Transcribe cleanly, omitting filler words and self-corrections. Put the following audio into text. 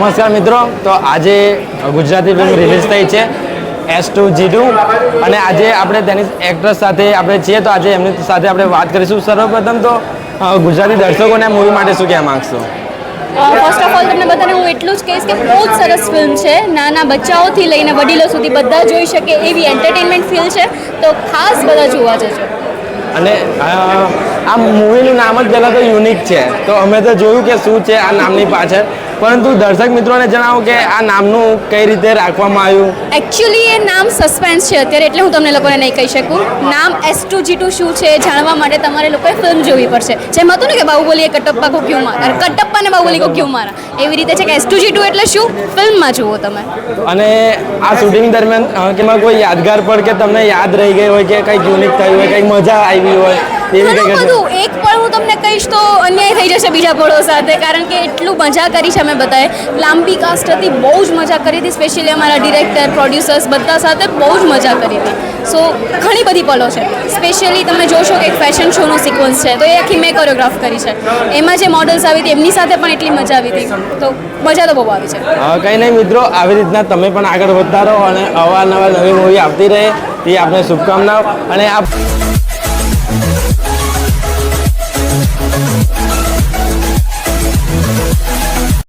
નમસ્કાર મિત્રો, તો આજે ગુજરાતી ફિલ્મ રિલીઝ થઈ છે S2G2 અને આજે આપણે તેની એક્ટ્રેસ સાથે આપણે છીએ, તો આજે એમની સાથે આપણે વાત કરીશું. સર્વપ્રથમ તો ગુજરાતી દર્શકોને આ મૂવી માટે શું કહેવા માગશો? ફર્સ્ટ ઓફ ઓલ તમને બધાને હું એટલું જ કહીશ કે બહુ જ સરસ ફિલ્મ છે. નાના બચ્ચાઓથી લઈને વડીલો સુધી બધા જોઈ શકે એવી એન્ટરટેનમેન્ટ ફિલ્મ છે, તો ખાસ બધા જોવા જજો. અને આ મૂવીનું નામ જ પહેલાં તો યુનિક છે, તો અમે તો જોયું કે શું છે આ નામની પાછળ, પરંતુ દર્શક મિત્રોને જણાવો કે આ નામનું કઈ રીતે રાખવામાં આવ્યું. એકચ્યુઅલી એ નામ સસ્પેન્સ છે અત્યારે, એટલે હું તમને લોકોને નહીં કહી શકું. નામ S2G2 શું છે જાણવા માટે તમારે લોકોએ ફિલ્મ જોવી પડશે. જેમ હતું ને કે બાહુબલી એ કટપ્પા કો ક્યું મારા, કટપ્પા ને બાહુબલી કો ક્યું મારા, એવી રીતે છે કે S2G2 એટલે શું, ફિલ્મમાં જુઓ તમે. અને આ શૂટિંગ દરમિયાન કેમાં કોઈ યાદગાર પડ કે તમને યાદ રહી ગઈ હોય કે કંઈક યુનિક થયું હોય, કંઈક મજા આવી હોય એવી કંઈક? બધું એક પળ હું તમને કહીશ તો અન્યાય થઈ જશે બીજા પળો સાથે, કારણ કે એટલું મજા કરી છે અમે બધાએ. લાંબી કાસ્ટ હતી, બહુ જ મજા કરી હતી. સ્પેશિયલી અમારા ડિરેક્ટર, પ્રોડ્યુસર્સ બધા સાથે બહુ જ મજા કરી હતી. સો ઘણી બધી પલો છે. સ્પેશિયલી તમે જોશો કે એક ફેશન શોનો સિક્વન્સ છે, તો એ આખી મેં કોરિયોગ્રાફ કરી છે. એમાં જે મોડલ્સ આવી હતી એમની સાથે પણ એટલી મજા આવી હતી, તો મજા તો બહુ આવી છે. કંઈ નહીં મિત્રો, આવી રીતના તમે પણ આગળ વધતા રહો અને અવારનવાર નવી મૂવી આવતી રહે એ આપણે શુભકામનાઓ. અને આ